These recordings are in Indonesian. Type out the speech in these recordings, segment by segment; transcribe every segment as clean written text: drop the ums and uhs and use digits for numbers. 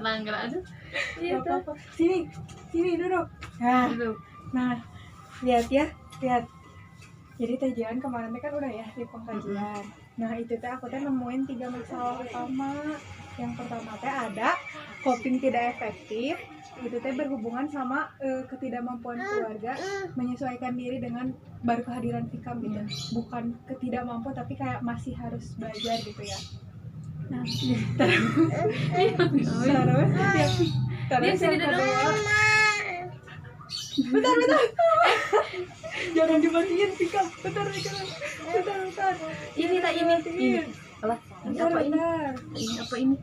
Langgar aduh. Gak apa-apa. Sini duduk. Nah, lihat ya, lihat. Jadi teh Jian kemarin kan udah ya di pengkajian. Nah itu teh aku teh nemuin 3 masalah utama. Yang pertama teh ada coping tidak efektif. Itu teh berhubungan sama ketidakmampuan keluarga menyesuaikan diri dengan baru kehadiran Fikam gitu. Bukan ketidakmampu tapi kayak masih harus belajar gitu ya. Nah, terus yang kedua. Bentar. Jangan dimatiin Fikam. Bentar. Ini tak ini. Alah, ini apa ini? Ini apa ini?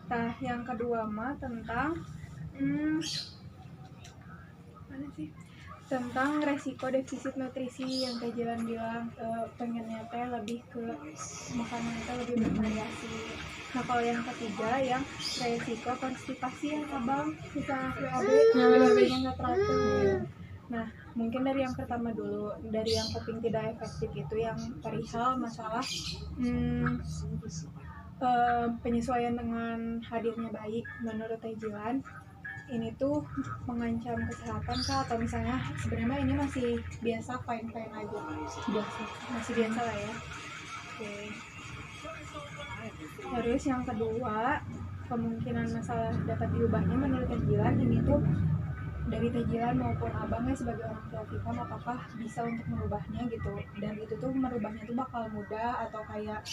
Nah, yang kedua mah tentang mana sih? Tentang resiko defisit nutrisi yang Teh Jilan bilang pengennya teh lebih ke makanan teh lebih bervariasi. Nah kalau yang ketiga yang resiko konstipasi yang abang susah BAB-nya nggak teratur. Nah mungkin dari yang pertama dulu, dari yang coping tidak efektif itu yang perihal masalah penyesuaian dengan hadirnya bayi. Menurut Teh Jilan ini tuh mengancam kesehatan kah atau misalnya sebenarnya ini masih biasa fine aja, masih biasa lah ya. Oke. Terus yang kedua kemungkinan masalah dapat diubahnya menurut Teh Jilan ini tuh dari Teh Jilan maupun abangnya sebagai orang tua Fikam apakah bisa untuk merubahnya gitu, dan itu tuh merubahnya tuh bakal mudah atau kayak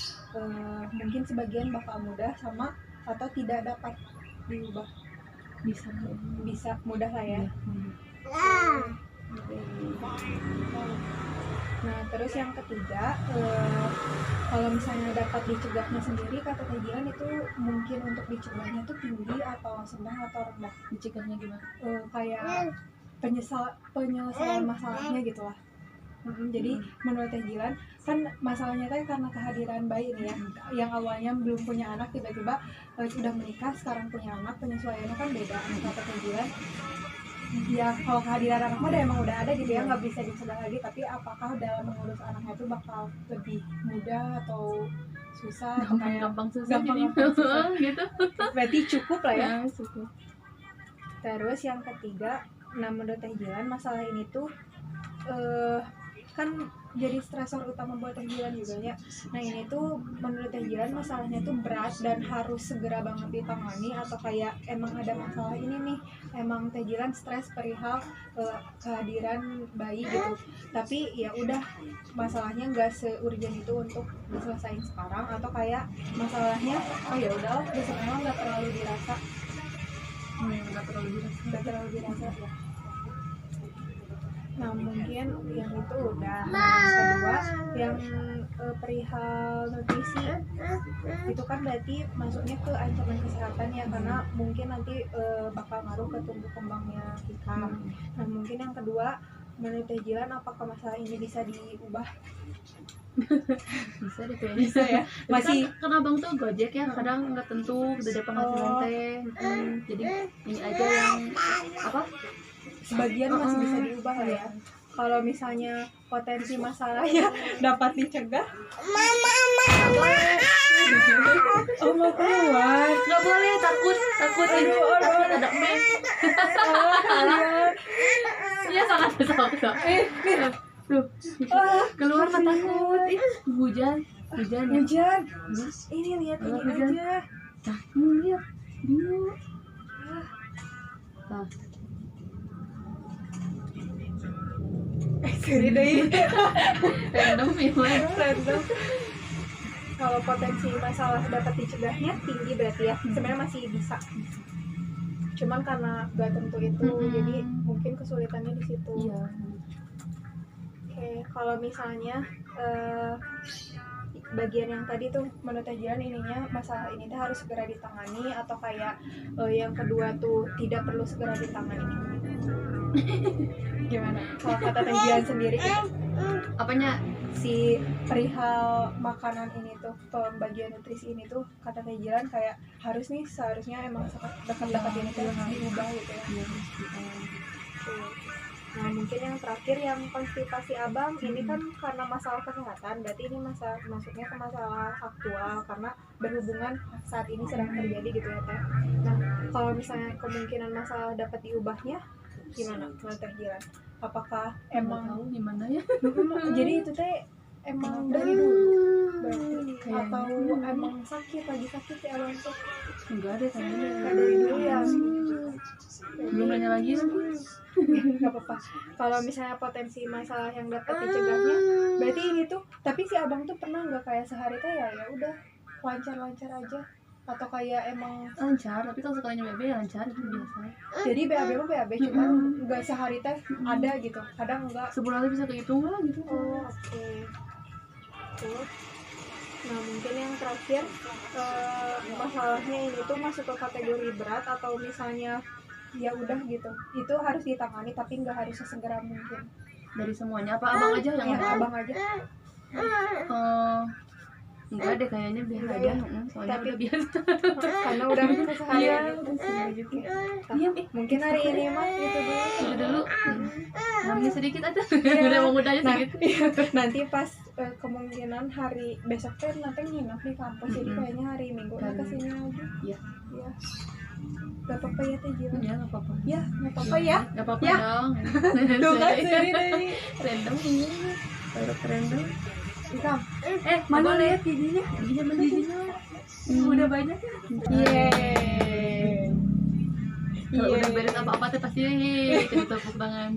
mungkin sebagian bakal mudah sama atau tidak dapat diubah. Bisa mudah lah ya. Nah terus yang ketiga kalau misalnya dapat dicegahnya sendiri kata Teh Jilan itu mungkin untuk dicegahnya tuh tinggi atau sedang atau rendah. Dicegahnya gimana? Kayak penyelesaian masalahnya gitu lah. Jadi menurut Teh Jilan kan masalahnya teh karena kehadiran bayi ini ya, yang awalnya belum punya anak tiba-tiba sudah menikah sekarang punya anak, penyesuaiannya kan beda. Kata Teh Jilan ya kalau kehadiran anak udah emang udah ada gitu ya, nggak bisa dicegah lagi, tapi apakah dalam mengurus anaknya itu bakal lebih mudah atau susah? Gampang susah gitu. Berarti cukup lah ya. Cukup. Terus yang ketiga, nah menurut Teh Jilan masalah ini tuh kan jadi stresor utama buat Teh Jilan juga ya. Nah ini tuh menurut Teh Jilan masalahnya tuh berat dan harus segera banget ditangani atau kayak emang ada masalah ini nih, emang Teh Jilan stres perihal kehadiran bayi gitu, tapi ya udah masalahnya nggak seurgen itu untuk diselesain sekarang, atau kayak masalahnya oh ya udahlah sebenarnya nggak terlalu dirasa ya. Nah mungkin yang itu udah. Kedua yang perihal nutrisi itu kan berarti masuknya ke ancaman kesehatan ya, karena mungkin nanti bakal ngaruh ke tumbuh kembangnya Fikam. Nah mungkin yang kedua menurut Teh Jilan apakah masalah ini bisa diubah? Bisa ya. Masih kan abang tuh Gojek ya, kadang nggak tentu dari penghasilan teh. Jadi ini aja yang apa? Sebagian masih bisa diubah lah ya. Kalau misalnya potensi masalahnya dapat dicegah, oh mau keluar, nggak boleh, takut ada meh. Iya sangat tuh keluar mah takut. Hujan. Ini lihat ini hujan aja. Nah ini lihat dulu. Nah Sorry deh. random. Kalau potensi masalah dapat dicegahnya tinggi berarti ya, sebenarnya masih bisa. Cuman karena gak tentu itu, jadi mungkin kesulitannya di situ. Iya. Oke, kalau misalnya bagian yang tadi tuh menurut Teh Jilan ininya masalah ini tuh harus segera ditangani atau kayak yang kedua tuh tidak perlu segera ditangani. Gimana? Kalau kata Teh Jilan sendiri Apanya? Si perihal makanan ini tuh, pembagian nutrisi ini tuh kata Teh Jilan kayak harus nih, seharusnya emang dekat-dekat ini tuh diubah gitu ya. Nah mungkin yang terakhir yang konstipasi abang ini kan karena masalah kesehatan, berarti ini masuknya ke masalah aktual karena berhubungan saat ini sedang terjadi gitu ya teh. Nah kalau misalnya kemungkinan masalah dapat diubahnya gimana menurut teh Jilan? Apakah Emang emang tahu gimana ya? jadi itu teh emang dari dulu berarti Kayaknya. atau emang sakit lagi sakit ya abang tuh? Enggak ada kayaknya. Nggak dari dulu ya. Belum nanya lagi lagi. Gak apa-apa. Kalau misalnya potensi masalah yang dapat dicegahnya, berarti ini tuh. Tapi si abang tuh pernah nggak kayak sehari teh ya udah lancar-lancar aja, atau kayak emang Lancar, tapi kalau sekalinya BAB ya lancar itu biasa. jadi BAB mah BAB cuma nggak sehari teh ada gitu, kadang enggak. Sebulan bisa kehitung lah gitu. Oh oke. Tuh. Nah mungkin yang terakhir masalahnya ini tuh masuk ke kategori berat atau misalnya ya udah gitu, itu harus ditangani tapi nggak harus sesegera mungkin. Dari semuanya apa abang aja yang Ya ada? abang aja. Enggak deh kayaknya biasa aja. Soalnya Tapi- udah biasa. Karena udah keseharian Iya, gitu. udah gitu. Nah, mungkin hari ini mah gitu dulu. Itu dulu. Namanya sedikit aja. Udah mau mudanya Nah, sedikit. nanti pas kemungkinan hari besok teh nanti nginep di kampus, jadi kayaknya hari Minggu Kan. kesini lagi. Iya. Iya. Gak apa-apa ya teh Jilan. Ya enggak apa-apa. Ya nggak apa-apa ya. Enggak apa-apa Ya. dong. Tuh kan sendiri dari Random ini. Baru random. Ikam. Mana boleh. lihat giginya? Giginya mana giginya? Udah banyak ya? Yeay. Kalau udah Yeay. beres apa-apa tuh pasti kita tepuk tangan.